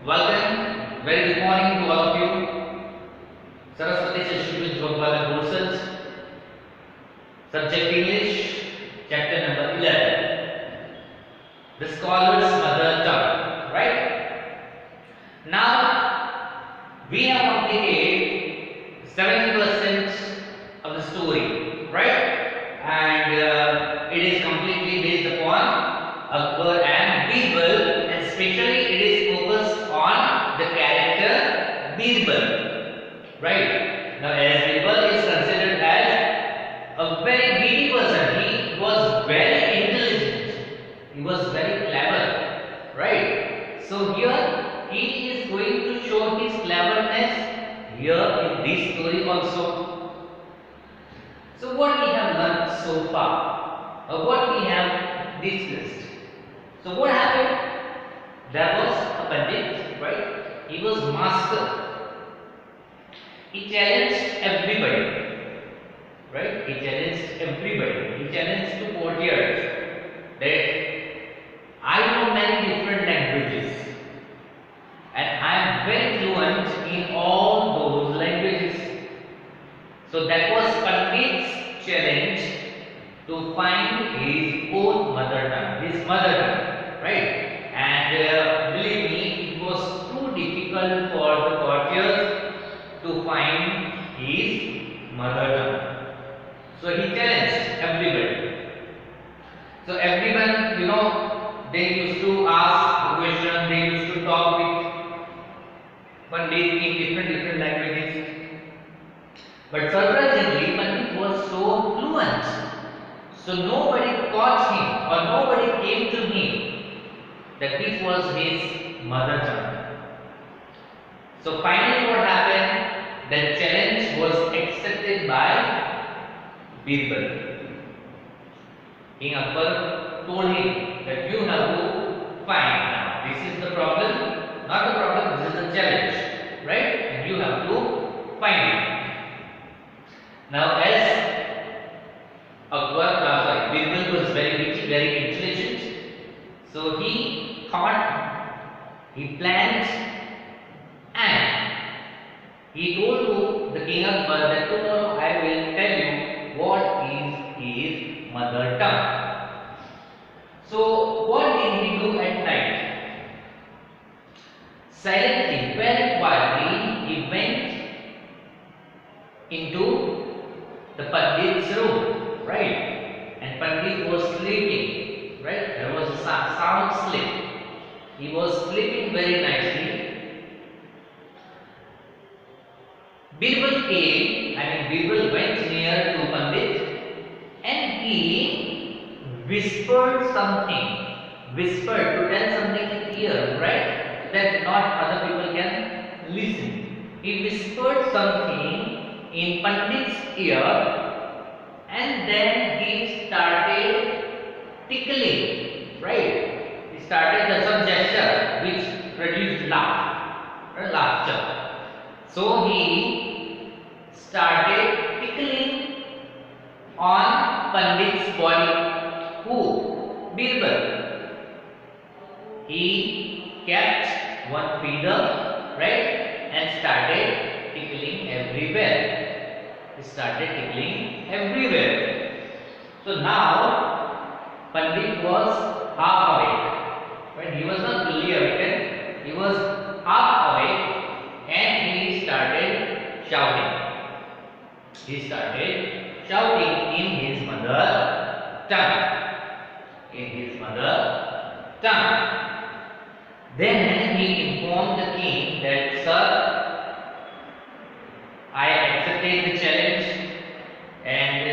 Welcome. Very good morning to all of you. Saraswati Shashubhij Bhagwala courses. Subject English, chapter number 11. The scholar's mother tongue. Right? Now we have completed 70% of the story. Right? And it is completely based upon Akbar and Birbal, and especially it is focused on the character Birbal. Right? Now, as Birbal is considered as a very witty person, he was very intelligent, he was very clever. Right? So here he is going to show his cleverness here in this story also. So what we have learned so far, or what we have discussed. So what happened? There was a Pandit, right? He was master. He challenged everybody, right? He challenged everybody. He challenged the courtiers that I know many different languages and I am very fluent in all those languages. So that was Pandit's challenge to find his own mother tongue, his mother tongue, right? And believe me, it was too difficult for the courtiers to find his mother tongue. So he challenged everybody. So everyone, they used to ask the question, they used to talk with Pandit in different languages. But surprisingly, Pandit was so fluent. So nobody caught him or nobody came to him that this was his mother tongue. So finally what happened? The challenge was accepted by Birbal. King Akbar told him that you have to find. Now this is the problem, not the problem, this is the challenge, right? And you have to find it. Now as Birbal was very witty, very intelligent. So he thought, he planned, and he told to the King Akbar that tomorrow I will tell you what is his mother tongue. So what did he do at night? Silently, very quietly, he went into the Pandit's room, right? And Pandit was sleeping, right? There was a sound sleep. He was sleeping very nicely. Birbal went near to Pandit and he whispered to tell something in ear, right? That not other people can listen. He whispered something in Pandit's ear, and then he started tickling, right? He started some gesture which produced laughter. So he started tickling on Pandit's body. Who? Birbal. He kept one finger, right, and started tickling everywhere. So now Pandit was half awake. Right? He was not fully awakened. He was half awake, and he started shouting. In his mother tongue. Then he informed the king that, sir, I accepted the challenge, and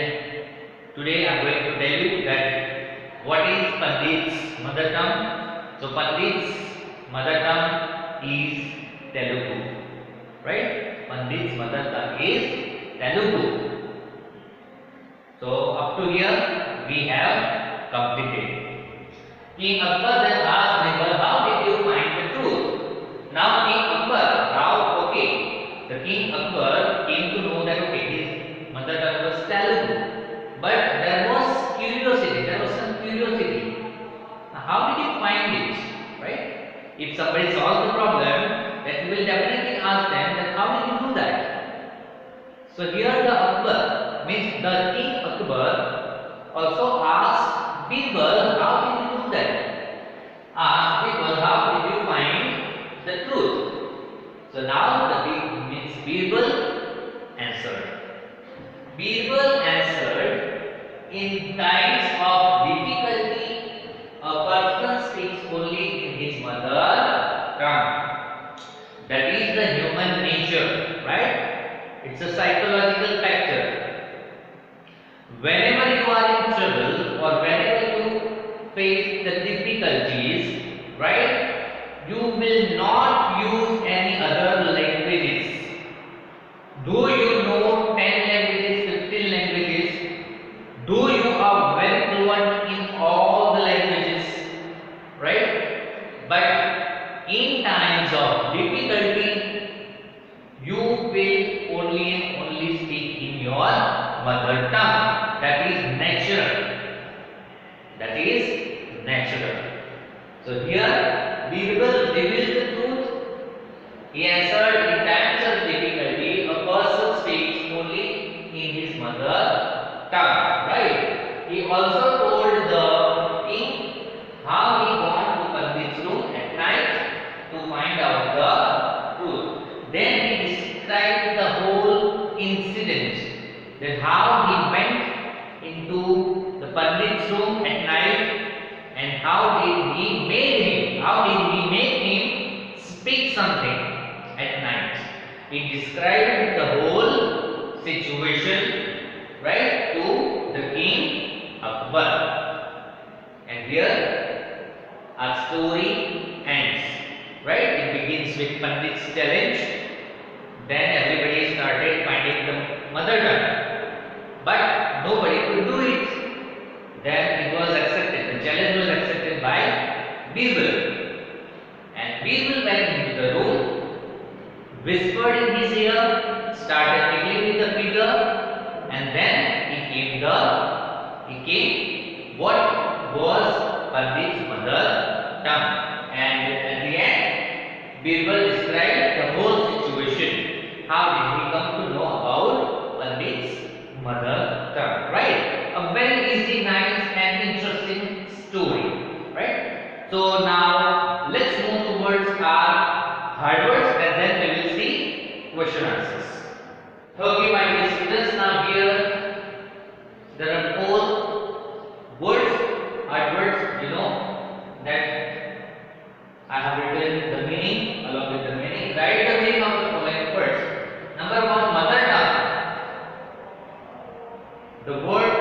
today I am going to tell you that what is Pandit's mother tongue. So Pandit's mother tongue is Telugu, right? Pandit's mother tongue is Telugu. So up to here we have completed. King Akbar then asked Birbal, how did you find the truth? Now the King Akbar came to know that his mother tongue was Telugu, but there was some curiosity. Now how did he find it, right? If somebody solves the problem, then he will definitely ask them that how did you do that? So here the Akbar means the king Akbar also asked Birbal, how did you do that? Asked Birbal, how did you find the truth? So now the means Birbal answered. Birbal answered, in times of difficulty, a person speaks only in his mother tongue. That is the human nature, right? It's a psychological factor. Whenever you are in trouble or whenever you face the difficulties, right, you will not use any other languages. Do you know 10 languages, 15 languages? Do you are very fluent in all the languages, right? But in times of difficulty, you will only and only speak in your mother tongue. That is natural. That is natural. So here, Birbal revealed the truth. He answered, in times of difficulty, a person speaks only in his mother tongue. Right? He also told the king how he gone to Pandit's room at night to find out the truth. Then he described the whole incident, that how he went into the Pandit's room at night and how did he make him speak something at night. He described the whole situation, right, to the king Akbar. And here our story ends, right? It begins with Pandit's challenge. Then everybody started finding the mother tongue, but nobody could do it. Then it was accepted. The challenge was accepted by Birbal. And Birbal went into the room, whispered in his ear, started tickling with the finger, and then he came what was Pandit's mother tongue. And at the end, Birbal described the whole situation. How did he come to know about Pandit's mother tongue? Right? A very easy, nice, and interesting story. Right? So now let's move towards our hard words, and then we will see question answers. Okay, my dear students, now here there are 4 words, hard words. You know that I have written the meaning along with the meaning. Write the meaning of the following words. Number 1, mother tongue. The word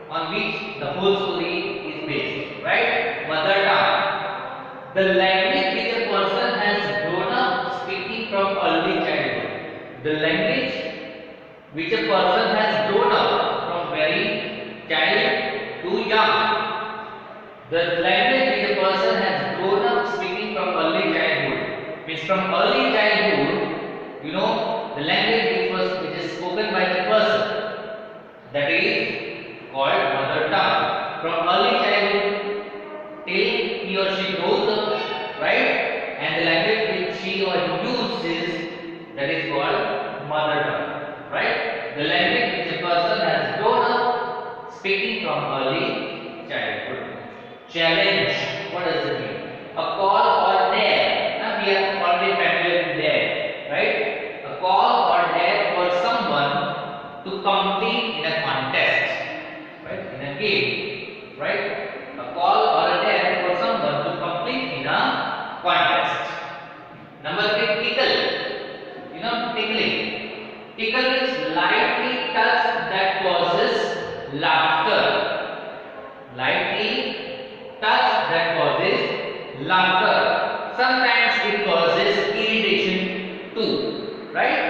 on which the whole story is based, right? Mother tongue. The language which a person has grown up speaking from early childhood. The language which a person has grown up from very child to young. The language which a person has grown up speaking from early childhood means from early childhood, you know, the language which is spoken by the person, that is called mother tongue. From early childhood till he or she grows up, right? And the language which she or he uses, that is called mother tongue, right? The language which a person has grown up speaking from early childhood. Challenge. What does it mean? A call or dare. Now we are already familiar with dare, right? A call or dare for someone to compete in a contest, right? In a game, right? A call or a dare for someone to compete in a contest. Number 3, tickle. You know, tickling. Tickle is lightly touch that causes laughter. Lightly touch that causes laughter. Sometimes it causes irritation too, right?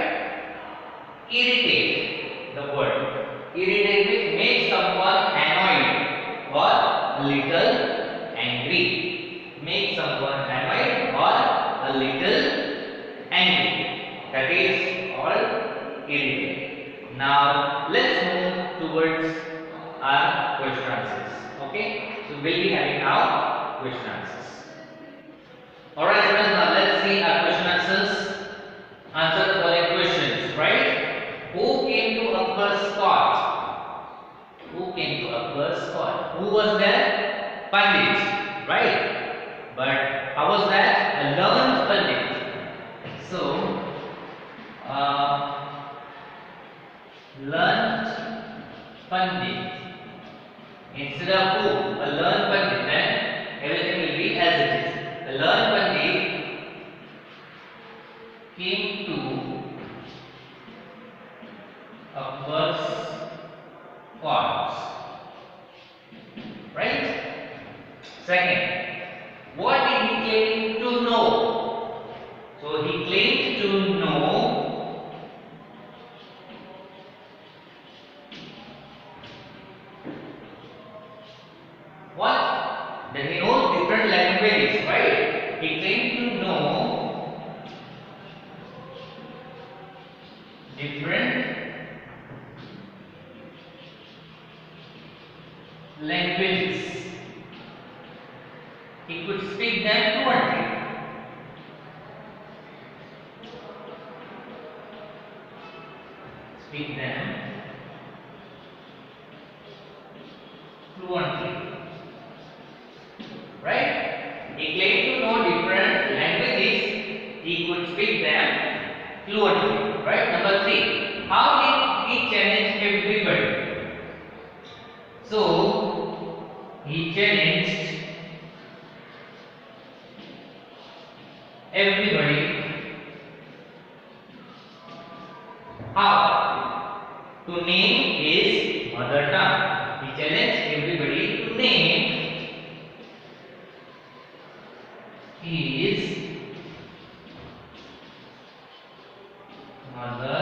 Irritate, the word. Irritate means make someone annoyed or a little angry. Make someone annoyed or a little angry. That is all irritate. Now let's move towards our question answers. Okay, so we'll be having now question answers. Alright students, now let's see our question answers. Answer the following questions, right? Who came to Akbar's court? Who came to Akbar's court? Who was there? Pandit, right? But how was that? A learned Pandit. So, learned Pandit. Instead of who? A learned Pandit, then everything will be as it is. A learned Pandit came to Akbar's court. Right? Second, what did he claim to know? So he claimed to know what? That he knows different languages, right? He claimed to know different languages. He could speak them fluently. Speak them fluently. Right? He claimed to know different languages. He could speak them fluently. Right? Number 3. How did he challenge everybody? So, he challenged everybody. How? To name his mother tongue. He challenged everybody to name his mother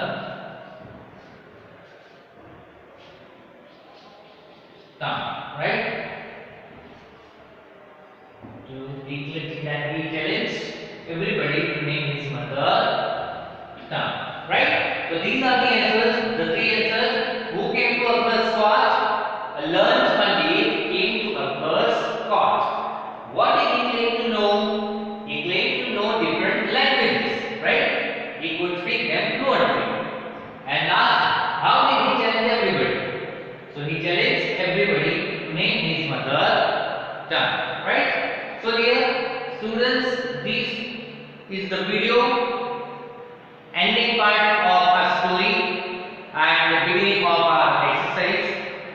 tongue. Right? He challenged everybody to name his mother tongue. Right? So these are the answers, the 3 answers. Who came to Akbar's court? A learned Pandit came to Akbar's court. What did he claim to know? He claimed to know different languages. Right? He could speak them fluently. And last, how did he challenge everybody? So he challenged everybody to name his mother tongue. Right? So dear students, this is the video ending part of our story and the beginning of our exercise.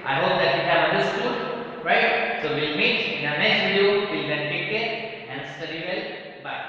I hope that you have understood, right? So we'll meet in our next video. Till then, take care and study well. Bye.